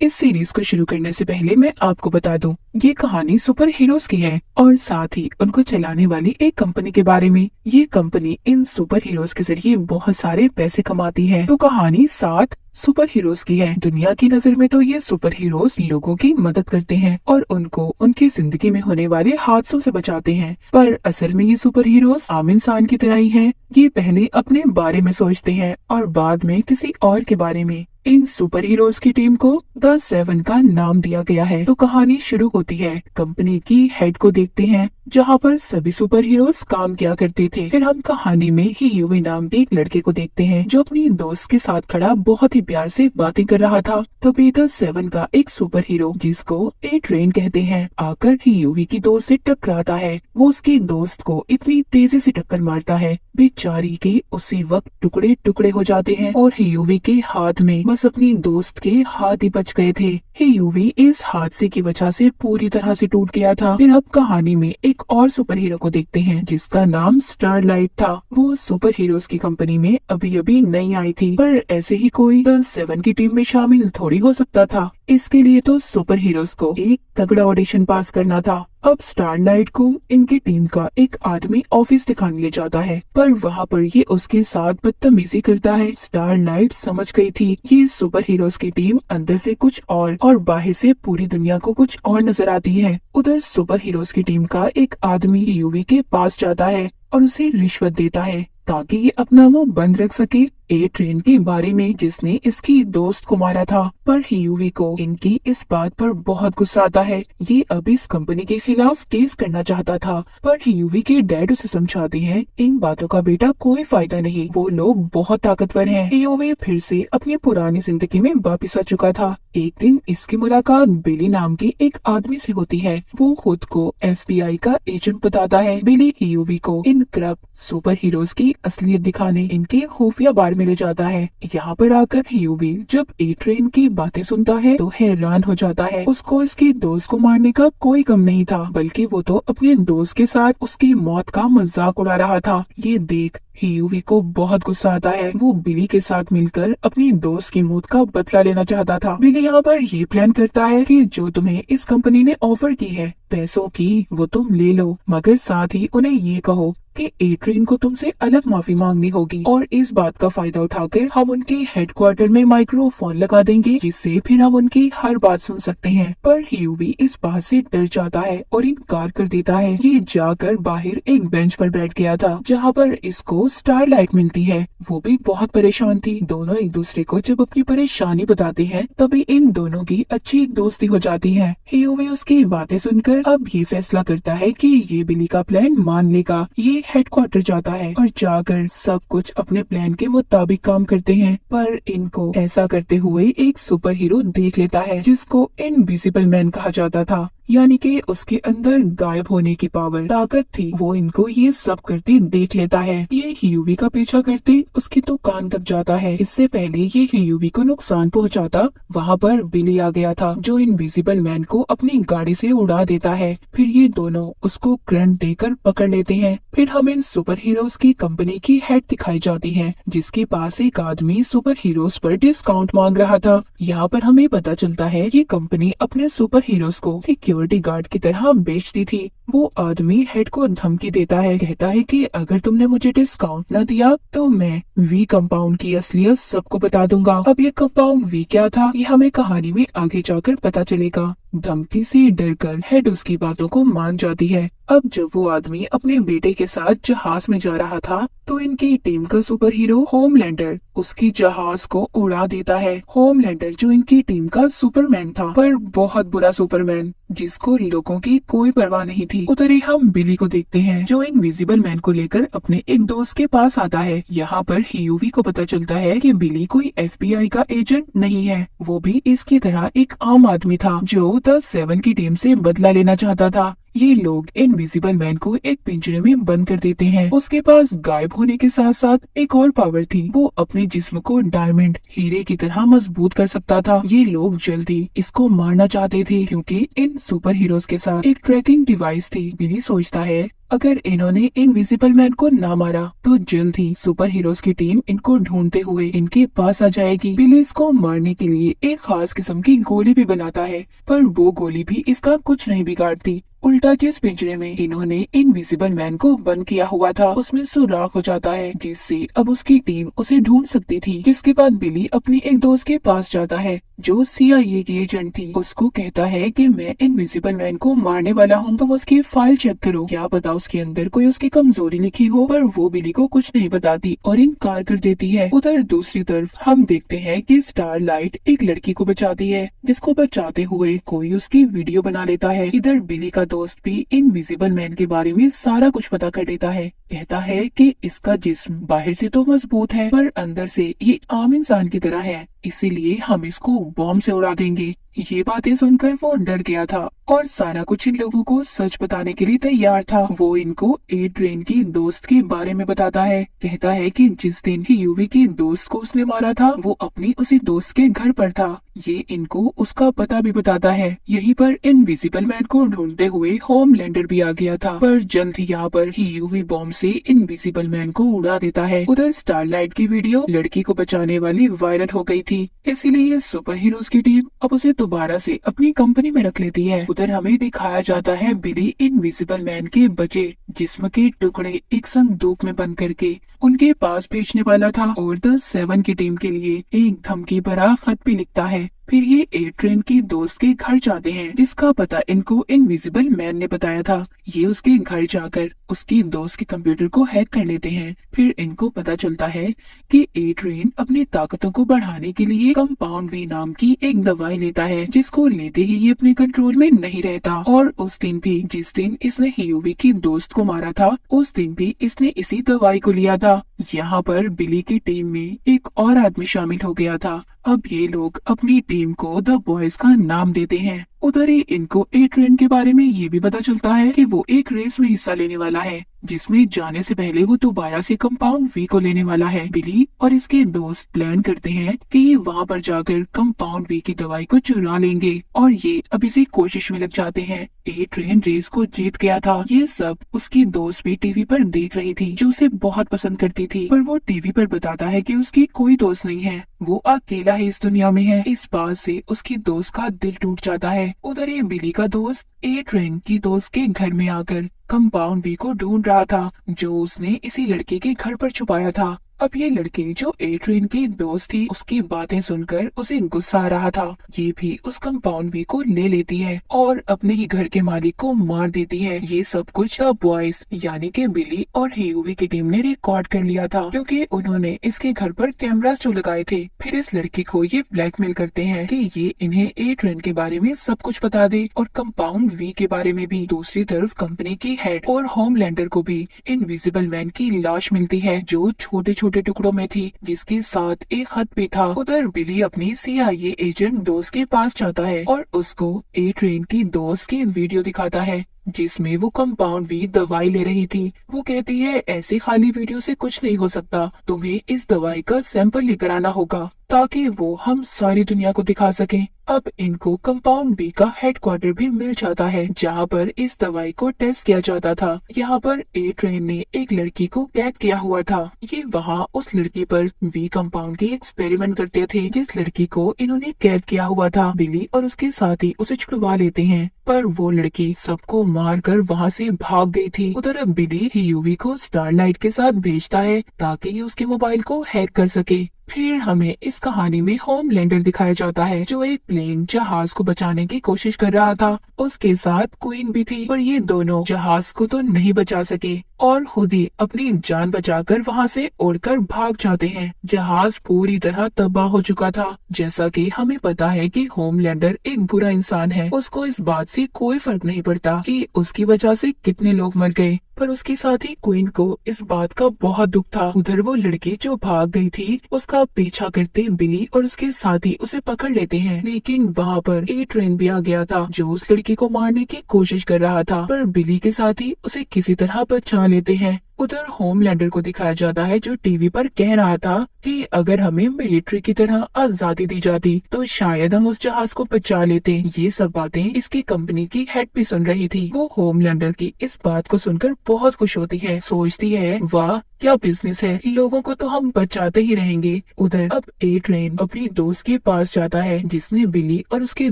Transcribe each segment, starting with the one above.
इस सीरीज को शुरू करने से पहले मैं आपको बता दूं, ये कहानी सुपर हीरोज की है और साथ ही उनको चलाने वाली एक कंपनी के बारे में। ये कंपनी इन सुपर हीरोज के जरिए बहुत सारे पैसे कमाती है। तो कहानी 7 सुपर हीरोज की है। दुनिया की नजर में तो ये सुपर हीरोज लोगों की मदद करते हैं और उनको उनकी जिंदगी में होने वाले हादसों से बचाते हैं, पर असल में ये सुपर हीरोज आम इंसान की तरह ही हैं। ये पहले अपने बारे में सोचते हैं और बाद में किसी और के बारे में। इन सुपर हीरोज की टीम को द 7 का नाम दिया गया है। तो कहानी शुरू होती है कंपनी की हेड को देखते हैं, जहाँ पर सभी सुपर हीरोज काम किया करते थे। फिर हम कहानी में ही यूवी नाम के एक लड़के को देखते हैं, जो अपनी दोस्त के साथ खड़ा बहुत ही प्यार से बातें कर रहा था। तभी द 7 का एक सुपर हीरो, जिसको ए ट्रेन कहते हैं, आकर ही यूवी की दोस्त से टकराता है। वो उसकी दोस्त को इतनी तेजी से टक्कर मारता है, बेचारी के उसी वक्त टुकड़े टुकड़े हो जाते हैं और यूवी के हाथ में बस अपनी दोस्त के हाथ ही बच गए थे। यूवी इस हादसे की वजह से पूरी तरह से टूट गया था। फिर अब कहानी में एक और सुपर हीरो को देखते हैं, जिसका नाम स्टारलाइट था। वो सुपर हीरोज की कंपनी में अभी अभी नई आई थी, पर ऐसे ही कोई द 7 की टीम में शामिल थोड़ी हो सकता था। इसके लिए तो सुपर हीरोज को एक तगड़ा ऑडिशन पास करना था। अब स्टारलाइट को इनकी टीम का एक आदमी ऑफिस दिखाने ले जाता है, पर वहाँ पर ये उसके साथ बदतमीजी करता है। स्टारलाइट समझ गई थी ये सुपर हीरोज की टीम अंदर से कुछ और बाहर से पूरी दुनिया को कुछ और नजर आती है। उधर सुपर हीरोज की टीम का एक आदमी यूवी के पास जाता है और उसे रिश्वत देता है ताकि ये अपना मुंह बंद रख सके ए ट्रेन के बारे में, जिसने इसकी दोस्त को मारा था। पर यूवी को इनकी इस बात पर बहुत गुस्सा आता है। ये अब इस कंपनी के खिलाफ केस करना चाहता था, पर यूवी के डैड उसे समझाती हैं, इन बातों का बेटा कोई फायदा नहीं, वो लोग बहुत ताकतवर हैं। यूवी फिर से अपनी पुरानी जिंदगी में वापिस आ चुका था। एक दिन इसकी मुलाकात बिली नाम के एक आदमी से होती है। वो खुद को FBI का एजेंट बताता है। बिली यूवी को इन करप्ट सुपर हीरोज की असलियत दिखाने इनके खुफिया बार में ले जाता है। यहाँ पर आकर यूवी जब ए ट्रेन की बातें सुनता है तो हैरान हो जाता है। उसको इसके दोस्त को मारने का कोई गम नहीं था, बल्कि वो तो अपने दोस्त के साथ उसकी मौत का मजाक उड़ा रहा था। ये देख यूवी को बहुत गुस्सा आता है। वो बिली के साथ मिलकर अपनी दोस्त की मौत का बदला लेना चाहता था। बिली यहाँ पर ये प्लान करता है कि जो तुम्हें इस कंपनी ने ऑफर की है पैसों की, वो तुम ले लो, मगर साथ ही उन्हें ये कहो कि ए ट्रेन को तुमसे अलग माफी मांगनी होगी। और इस बात का फायदा उठाकर हम उनके हेडक्वार्टर में माइक्रोफोन लगा देंगे, जिससे फिर हम उनकी हर बात सुन सकते हैं। पर यूवी इस बात से डर जाता है और इनकार कर देता है। ये जाकर बाहर एक बेंच पर बैठ गया था, जहाँ पर इसको स्टारलाइट मिलती है। वो भी बहुत परेशान थी। दोनों एक दूसरे को जब अपनी परेशानी बताते हैं, तभी इन दोनों की अच्छी दोस्ती हो जाती है। यूवी उसकी बातें सुनकर अब ये फैसला करता है कि ये बिली का प्लान मान लेगा। ये हेडक्वार्टर जाता है और जाकर सब कुछ अपने प्लान के मुताबिक काम करते हैं। पर इनको ऐसा करते हुए एक सुपर हीरो देख लेता है, जिसको इनविजिबल मैन कहा जाता था, यानी कि उसके अंदर गायब होने की पावर ताकत थी। वो इनको ये सब करते देख लेता है। ये यूवी का पीछा करते उसकी दुकान तक जाता है। इससे पहले ये यूवी को नुकसान पहुंचाता, वहाँ पर बिली आ गया था, जो इनविजिबल मैन को अपनी गाड़ी से उड़ा देता है। फिर ये दोनों उसको करंट देकर पकड़ लेते हैं। फिर हमें सुपर हीरोज की कंपनी की हेड दिखाई जाती है, जिसके पास एक आदमी सुपर हीरोज पर डिस्काउंट मांग रहा था। यहाँ पर हमें पता चलता है ये कंपनी अपने सुपर हीरोज को सिक्योरिटी गार्ड की तरह बेचती थी। वो आदमी हेड को धमकी देता है, कहता है कि अगर तुमने मुझे डिस्काउंट न दिया तो मैं वी कंपाउंड की असलियत सबको बता दूंगा। अब ये कंपाउंड वी क्या था, ये हमें कहानी में आगे जाकर पता चलेगा। धमकी से डरकर हेड उसकी बातों को मान जाती है। अब जब वो आदमी अपने बेटे के साथ जहाज में जा रहा था, तो इनकी टीम का सुपर हीरो होमलैंडर उसकी जहाज को उड़ा देता है। होमलैंडर जो इनकी टीम का सुपरमैन था, पर बहुत बुरा सुपरमैन, जिसको लोगों की कोई परवाह नहीं थी। उधर ही हम बिली को देखते हैं, जो इनविजिबल मैन को लेकर अपने एक दोस्त के पास आता है। यहाँ पर यूवी को पता चलता है कि बिली कोई FBI का एजेंट नहीं है, वो भी इसकी तरह एक आम आदमी था, जो द 7 की टीम से बदला लेना चाहता था। ये लोग इनविजिबल मैन को एक पिंजरे में बंद कर देते हैं। उसके पास गायब होने के साथ साथ एक और पावर थी, वो अपने जिस्म को डायमंड हीरे की तरह मजबूत कर सकता था। ये लोग जल्दी इसको मारना चाहते थे क्योंकि इन सुपर हीरोज के साथ एक ट्रैकिंग डिवाइस थी। बिली सोचता है अगर इन्होंने इनविजिबल मैन को ना मारा तो जल्द ही सुपर हीरोज की टीम इनको ढूंढते हुए इनके पास आ जाएगी। बिली इसको मारने के लिए एक खास किस्म की गोली भी बनाता है, पर वो गोली भी इसका कुछ नहीं बिगाड़ती। उल्टा जिस पिंजरे में इन्होंने इनविजिबल मैन को बंद किया हुआ था उसमें सुराख हो जाता है, जिससे अब उसकी टीम उसे ढूंढ सकती थी। जिसके बाद बिली अपनी एक दोस्त के पास जाता है जो CIA की एजेंट थी। उसको कहता है कि मैं इनविजिबल मैन को मारने वाला हूँ, तुम उसकी फाइल चेक करो, क्या पता उसके अंदर कोई उसकी कमजोरी लिखी हो। पर वो बिली को कुछ नहीं बताती और इनकार कर देती है। उधर दूसरी तरफ हम देखते हैं कि स्टारलाइट एक लड़की को बचाती है, जिसको बचाते हुए कोई उसकी वीडियो बना लेता है। इधर बिली का दोस्त भी इनविजिबल मैन के बारे में सारा कुछ पता कर लेता है। कहता है कि इसका जिस्म बाहर से तो मजबूत है पर अंदर से ये आम इंसान की तरह है, इसीलिए हम इसको बॉम्ब से उड़ा देंगे। ये बातें सुनकर वो डर गया था और सारा कुछ इन लोगों को सच बताने के लिए तैयार था। वो इनको ए ट्रेन की दोस्त के बारे में बताता है। कहता है कि जिस दिन ही यूवी की दोस्त को उसने मारा था वो अपनी उसी दोस्त के घर पर था। ये इनको उसका पता भी बताता है। यहीं पर इनविजिबल मैन को ढूंढते हुए होमलैंडर भी आ गया था, पर जल्द ही यहाँ पर ही यूवी बॉम्ब से इनविजिबल मैन को उड़ा देता है। उधर स्टारलाइट की वीडियो लड़की को बचाने वाली वायरल हो गई थी, इसीलिए सुपर हीरोज की टीम अब उसे दोबारा से अपनी कंपनी में रख लेती है। उधर हमें दिखाया जाता है बिली इनविजिबल मैन के बचे जिस्म के टुकड़े एक संदूक में बंद करके उनके पास भेजने वाला था और द 7 की टीम के लिए एक धमकी भरा खत भी लिखता है। फिर ये ए ट्रेन की दोस्त के घर जाते हैं, जिसका पता इनको इनविजिबल मैन ने बताया था। ये उसके घर जाकर उसकी दोस्त के कंप्यूटर को हैक कर लेते हैं। फिर इनको पता चलता है कि ए ट्रेन अपनी ताकतों को बढ़ाने के लिए कंपाउंड वी नाम की एक दवाई लेता है, जिसको लेते ही ये अपने कंट्रोल में नहीं रहता। और उस दिन भी जिस दिन इसने यूवी की दोस्त को मारा था उस दिन भी इसने इसी दवाई को लिया था। यहाँ पर बिली की टीम में एक और आदमी शामिल हो गया था। अब ये लोग अपनी टीम को द बॉयज का नाम देते हैं। उधर ही इनको ए ट्रेन के बारे में ये भी पता चलता है कि वो एक रेस में हिस्सा लेने वाला है, जिसमें जाने से पहले वो दोबारा से कंपाउंड वी को लेने वाला है। बिली और इसके दोस्त प्लान करते हैं कि ये वहाँ पर जाकर कंपाउंड वी की दवाई को चुरा लेंगे और ये अब इसी कोशिश में लग जाते हैं। ए ट्रेन रेस को जीत गया था। ये सब उसकी दोस्त भी टीवी पर देख रही थी, जो उसे बहुत पसंद करती थी, पर वो टीवी पर बताता है कि उसकी कोई दोस्त नहीं है, वो अकेला ही इस दुनिया में है। इस बात से उसकी दोस्त का दिल टूट जाता है। उधर ये बिली का दोस्त ए ट्रेन की दोस्त के घर में आकर कंपाउंड बी को ढूंढ रहा था, जो उसने इसी लड़के के घर पर छुपाया था। अब ये लड़की जो ए ट्रेन की दोस्त थी उसकी बातें सुनकर उसे गुस्सा आ रहा था। ये भी उस कंपाउंड बी को ले लेती है और अपने ही घर के मालिक को मार देती है। ये सब कुछ द बॉयज यानी कि बिली और यूवी की टीम ने रिकॉर्ड कर लिया था, क्योंकि उन्होंने इसके घर पर कैमरास जो लगाए थे। फिर इस लड़की को ये ब्लैकमेल करते हैं कि ये इन्हें ए ट्रेन के बारे में सब कुछ बता दे और कंपाउंड वी के बारे में भी। दूसरी तरफ कंपनी की हेड और होमलैंडर को भी इनविजिबल मैन की लाश मिलती है, जो छोटे छोटे टुकड़ों में थी, जिसके साथ एक खत भी था। उधर बिली अपनी CIA एजेंट दोस्त के पास जाता है और उसको ए ट्रेन की दोस्त की वीडियो दिखाता है, जिसमें वो कंपाउंड वी दवाई ले रही थी। वो कहती है ऐसी खाली वीडियो से कुछ नहीं हो सकता, तुम्हें इस दवाई का सैंपल लेकर आना होगा ताकि वो हम सारी दुनिया को दिखा सके। अब इनको कंपाउंड बी का हेडक्वार्टर भी मिल जाता है, जहाँ पर इस दवाई को टेस्ट किया जाता था। यहाँ पर ए ट्रेन ने एक लड़की को कैद किया हुआ था। ये वहाँ उस लड़की पर वी कंपाउंड के एक्सपेरिमेंट करते थे, जिस लड़की को इन्होंने कैद किया हुआ था। बिली और उसके साथी उसे छुड़वा लेते हैं, पर वो लड़की सबको मारकर वहाँ से भाग गई थी। उधर अब बिली यूवी को स्टारलाइट के साथ भेजता है ताकि ये उसके मोबाइल को हैक कर सके। फिर हमें इस कहानी में होमलैंडर दिखाया जाता है, जो एक प्लेन जहाज को बचाने की कोशिश कर रहा था। उसके साथ क्वीन भी थी, पर ये दोनों जहाज को तो नहीं बचा सके और खुद ही अपनी जान बचाकर वहाँ से उड़कर भाग जाते हैं। जहाज पूरी तरह तबाह हो चुका था। जैसा कि हमें पता है कि होमलैंडर एक बुरा इंसान है, उसको इस बात से कोई फर्क नहीं पड़ता कि उसकी वजह से कितने लोग मर गए। पर उसके साथ ही क्वीन को इस बात का बहुत दुख था। उधर वो लड़की जो भाग गई थी उसका पीछा करते बिली और उसके साथी उसे पकड़ लेते हैं, लेकिन वहाँ पर ए ट्रेन भी आ गया था जो उस लड़की को मारने की कोशिश कर रहा था, पर बिली के साथी उसे किसी तरह बचा लेते हैं। उधर होमलैंडर को दिखाया जाता है जो टीवी पर कह रहा था कि अगर हमें मिलिट्री की तरह आजादी दी जाती तो शायद हम उस जहाज को बचा लेते। ये सब बातें इसकी कंपनी की हेड भी सुन रही थी। वो होमलैंडर की इस बात को सुनकर बहुत खुश होती है, सोचती है वाह क्या बिजनेस है, लोगों को तो हम बचाते ही रहेंगे। उधर अब ए ट्रेन अपनी दोस्त के पास जाता है जिसने बिली और उसके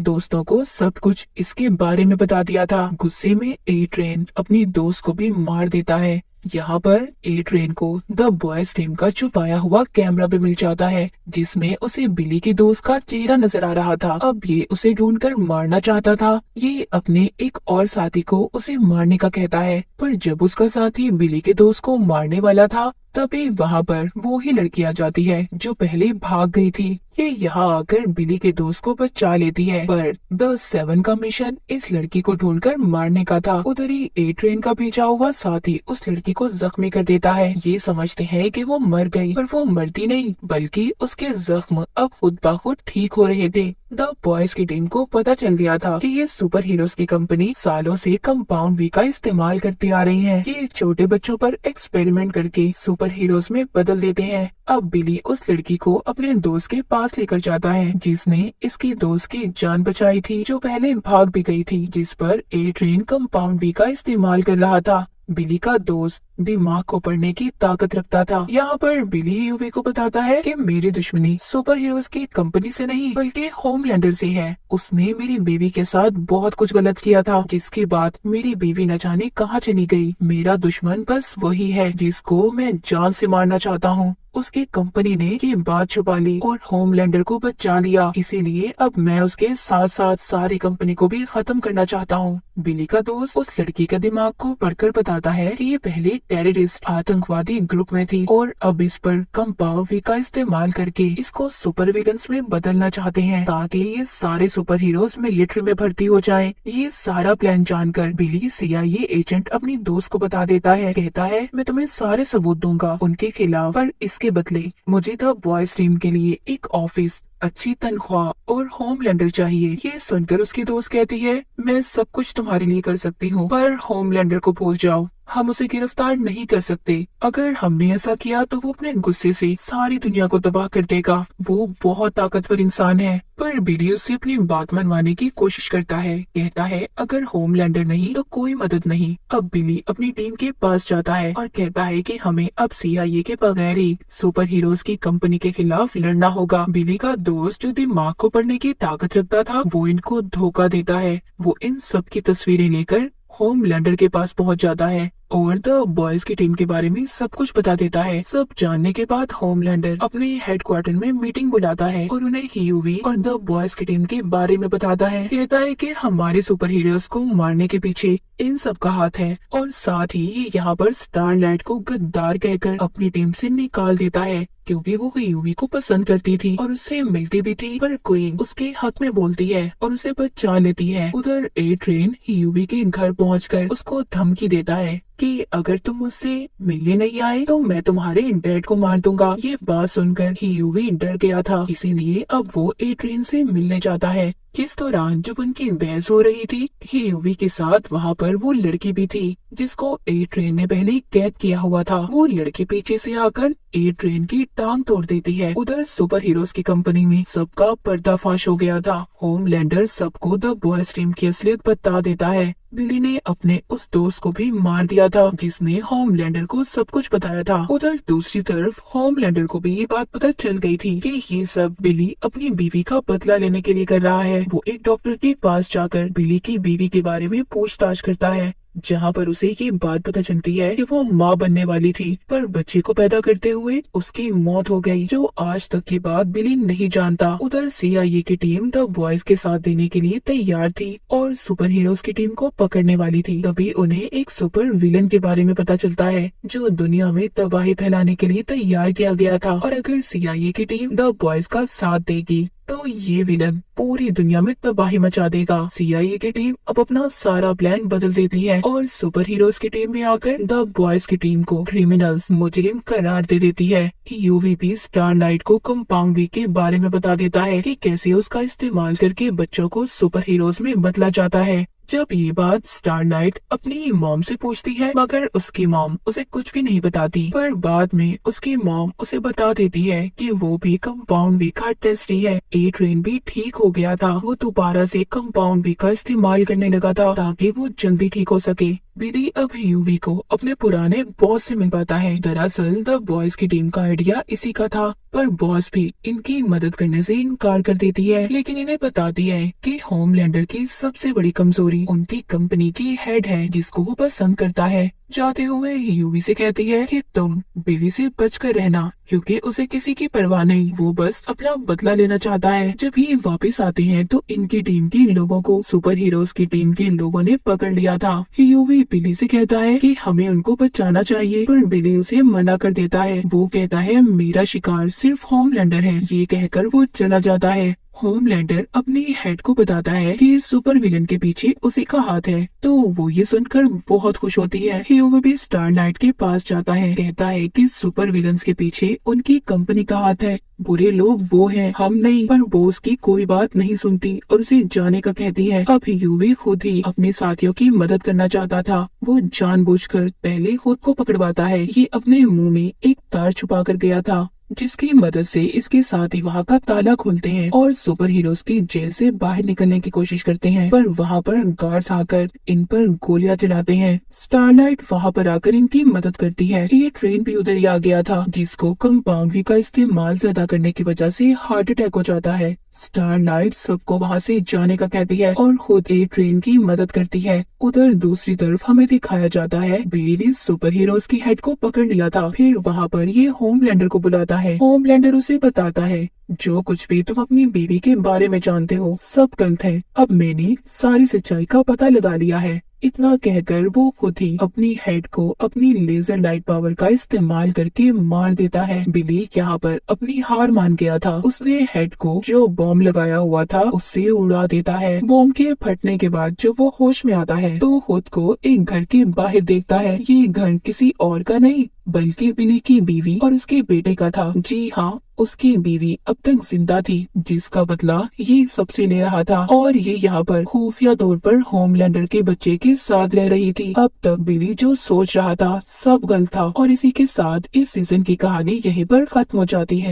दोस्तों को सब कुछ इसके बारे में बता दिया था। गुस्से में ए ट्रेन अपनी दोस्त को भी मार देता है। यहाँ पर ए ट्रेन को द बॉयज टीम का छुपाया हुआ कैमरा भी मिल जाता है जिसमें उसे बिली के दोस्त का चेहरा नजर आ रहा था। अब ये उसे ढूंढकर मारना चाहता था। ये अपने एक और साथी को उसे मारने का कहता है, पर जब उसका साथी बिली के दोस्त को मारने वाला था तभी वहाँ पर वो ही लड़की आ जाती है जो पहले भाग गई थी। ये यहाँ आकर बिली के दोस्त को बचा लेती है, पर द सेवन का मिशन इस लड़की को ढूंढकर मारने का था। उधर ही ए ट्रेन का भेजा हुआ साथी उस लड़की को जख्मी कर देता है। ये समझते हैं कि वो मर गई, पर वो मरती नहीं बल्कि उसके जख्म अब खुद ब खुद ठीक हो रहे थे। द बॉयज की टीम को पता चल गया था कि ये सुपर हीरोज की कंपनी सालों से कंपाउंड वी का इस्तेमाल करती आ रही है। ये छोटे बच्चों पर एक्सपेरिमेंट करके सुपर हीरोज में बदल देते हैं। अब बिली उस लड़की को अपने दोस्त के पास लेकर जाता है जिसने इसकी दोस्त की जान बचाई थी जो पहले भाग भी गई थी, जिस पर ए ट्रेन कंपाउंड वी का इस्तेमाल कर रहा था। बिली का दोस्त दिमाग को पढ़ने की ताकत रखता था। यहाँ पर बिली यूवी को बताता है कि मेरी दुश्मनी सुपर हीरोज की कंपनी से नहीं बल्कि होमलैंडर से है। उसने मेरी बीवी के साथ बहुत कुछ गलत किया था जिसके बाद मेरी बीवी न जाने कहाँ चली गई। मेरा दुश्मन बस वही है जिसको मैं जान से मारना चाहता हूँ। उसकी कंपनी ने ये बात छुपा ली और होमलैंडर को बचा लिया, इसीलिए अब मैं उसके साथ साथ सारी कंपनी को भी खत्म करना चाहता हूँ। बिली का दोस्त उस लड़की के दिमाग को पढ़कर बताता है कि ये पहले टेररिस्ट आतंकवादी ग्रुप में थी और अब इस पर कंपाउंड वी का इस्तेमाल करके इसको सुपर विलन्स में बदलना चाहते हैं ताकि ये सारे सुपर हीरोज मिलिट्री में भर्ती हो जाएं। ये सारा प्लान जानकर बिली CIA एजेंट अपनी दोस्त को बता देता है, कहता है मैं तुम्हें सारे सबूत दूंगा उनके खिलाफ, पर इसके बदले मुझे द बॉयज टीम के लिए एक ऑफिस, अच्छी तनख्वाह और होमलैंडर चाहिए। ये सुनकर उसकी दोस्त कहती है मैं सब कुछ तुम्हारे लिए कर सकती हूँ, पर होमलैंडर को भूल जाओ, हम उसे गिरफ्तार नहीं कर सकते। अगर हमने ऐसा किया तो वो अपने गुस्से से सारी दुनिया को तबाह कर देगा। वो बहुत ताकतवर इंसान है। पर बिली उससे अपनी बात मनवाने की कोशिश करता है, कहता है अगर होमलैंडर नहीं तो कोई मदद नहीं। अब बिली अपनी टीम के पास जाता है और कहता है कि हमें अब CIA के बगैर ही सुपर हीरोज की कंपनी के खिलाफ लड़ना होगा। बिली का दोस्त जो दिमाग को पढ़ने की ताकत रखता था वो इनको धोखा देता है। वो इन सब की तस्वीरें लेकर होमलैंडर के पास पहुंच जाता है और द बॉयज की टीम के बारे में सब कुछ बता देता है। सब जानने के बाद होमलैंडर अपने हेडक्वार्टर में मीटिंग बुलाता है और उन्हें यूवी और द बॉयज की टीम के बारे में बताता है। कहता है कि हमारे सुपर हीरोज को मारने के पीछे इन सब का हाथ है और साथ ही ये यहाँ पर स्टारलाइट को गद्दार कहकर अपनी टीम से निकाल देता है क्योंकि वो यूवी को पसंद करती थी और उससे मिलती भी थी, पर क्वीन उसके हक में बोलती है और उसे बचा लेती है। उधर ए ट्रेन यूवी के घर पहुंचकर उसको धमकी देता है कि अगर तुम मुझसे मिलने नहीं आए तो मैं तुम्हारे डैड को मार दूंगा। ये बात सुनकर यूवी डर गया था, इसीलिए अब वो ए ट्रेन से मिलने जाता है। जिस दौरान जब उनकी बहस हो रही थी यूवी के साथ वहाँ पर वो लड़की भी थी जिसको ए ट्रेन ने पहले कैद किया हुआ था। वो लड़की पीछे से आकर ए ट्रेन की टांग तोड़ देती है। उधर सुपर हीरोज की कंपनी में सबका पर्दाफाश हो गया था। होमलैंडर सबको द बॉयज टीम की असलियत बता देता है। बिली ने अपने उस दोस्त को भी मार दिया था जिसने होमलैंडर को सब कुछ बताया था। उधर दूसरी तरफ होमलैंडर को भी ये बात पता चल गई थी कि ये सब बिली अपनी बीवी का बदला लेने के लिए कर रहा है। वो एक डॉक्टर के पास जाकर बिली की बीवी के बारे में पूछताछ करता है जहाँ पर उसे ये बात पता चलती है कि वो माँ बनने वाली थी पर बच्चे को पैदा करते हुए उसकी मौत हो गई, जो आज तक के बाद बिली नहीं जानता। उधर CIA की टीम द बॉयज के साथ देने के लिए तैयार थी और सुपर हीरोज की टीम को पकड़ने वाली थी। तभी उन्हें एक सुपर विलन के बारे में पता चलता है जो दुनिया में तबाही फैलाने के लिए तैयार किया गया था और अगर CIA की टीम द बॉयज का साथ देगी तो ये विलन पूरी दुनिया में तबाही मचा देगा। CIA की टीम अब अपना सारा प्लान बदल देती है और सुपर हीरोज की टीम में आकर द बॉयज की टीम को क्रिमिनल्स मुजरिम करार दे देती है। UVP स्टारलाइट को कंपाउंड वी के बारे में बता देता है कि कैसे उसका इस्तेमाल करके बच्चों को सुपर हीरोज में बदला जाता है। जब ये बात स्टारलाइट अपनी मॉम से पूछती है, मगर उसकी मॉम उसे कुछ भी नहीं बताती, पर बाद में उसकी मॉम उसे बता देती है कि वो भी कंपाउंड वी का टेस्ट ही है। A-Train भी ठीक हो गया था, वो दोबारा से कंपाउंड वी का इस्तेमाल करने लगा था ताकि वो जल्दी ठीक हो सके। बिली अब यूवी को अपने पुराने बॉस से मिल पाता है। दरअसल द बॉयज की टीम का आइडिया इसी का था, पर बॉस भी इनकी मदद करने से इनकार कर देती है, लेकिन इन्हें बताती है कि होमलैंडर की सबसे बड़ी कमजोरी उनकी कंपनी की हेड है, जिसको वो पसंद करता है। जाते हुए यूवी से कहती है कि तुम बिली से बचकर रहना, क्योंकि उसे किसी की परवाह नहीं, वो बस अपना बदला लेना चाहता है। जब ये वापस आते हैं तो इनकी टीम के लोगों को सुपर हीरोज की टीम के लोगों ने पकड़ लिया था। यूवी बिली से कहता है कि हमें उनको बचाना चाहिए, पर बिली उसे मना कर देता है। वो कहता है मेरा शिकार सिर्फ होमलैंडर है। ये कहकर वो चला जाता है। होमलैंडर अपनी हेड को बताता है कि सुपर विलन के पीछे उसी का हाथ है, तो वो ये सुनकर बहुत खुश होती है। हीरो भी स्टारलाइट के पास जाता है, कहता है कि सुपर विलन्स के पीछे उनकी कंपनी का हाथ है, बुरे लोग वो हैं, हम नहीं। पर बॉस की कोई बात नहीं सुनती और उसे जाने का कहती है। अब यूवी खुद ही अपने साथियों की मदद करना चाहता था। वो जानबूझकर पहले खुद को पकड़वाता है। ये अपने मुंह में एक तार छुपा कर गया था, जिसकी मदद से इसके साथ ही वहाँ का ताला खोलते हैं और सुपर हीरोज की जेल से बाहर निकलने की कोशिश करते हैं, पर वहाँ पर गार्ड्स आकर इन पर गोलियां चलाते हैं। स्टारलाइट वहाँ पर आकर इनकी मदद करती है। A-Train भी उधर ही आ गया था, जिसको कंपाउंड वी का इस्तेमाल ज्यादा करने की वजह से हार्ट अटैक हो जाता है। स्टारलाइट सबको वहाँ से जाने का कहती है और खुद A-Train की मदद करती है। उधर दूसरी तरफ हमें दिखाया जाता है बिली ने सुपर हीरोज की हेड को पकड़ लिया था। फिर वहाँ पर ये होमलैंडर को बुलाता है। होमलैंडर उसे बताता है जो कुछ भी तुम अपनी बीवी के बारे में जानते हो सब गलत है, अब मैंने सारी सच्चाई का पता लगा लिया है। इतना कहकर वो खुद ही अपनी हेड को अपनी लेजर लाइट पावर का इस्तेमाल करके मार देता है। बिली यहाँ पर अपनी हार मान गया था। उसने हेड को जो बॉम्ब लगाया हुआ था उससे उड़ा देता है। बॉम्ब के फटने के बाद जब वो होश में आता है तो खुद को एक घर के बाहर देखता है। ये घर किसी और का नहीं बल्कि बिली की बीवी और उसके बेटे का था। जी हाँ, उसकी बीवी अब तक जिंदा थी, जिसका बदला ये सबसे ले रहा था, और ये यहाँ पर खुफिया तौर पर होमलैंडर के बच्चे के साथ रह रही थी। अब तक बिली जो सोच रहा था सब गलत था, और इसी के साथ इस सीजन की कहानी यहीं पर खत्म हो जाती है।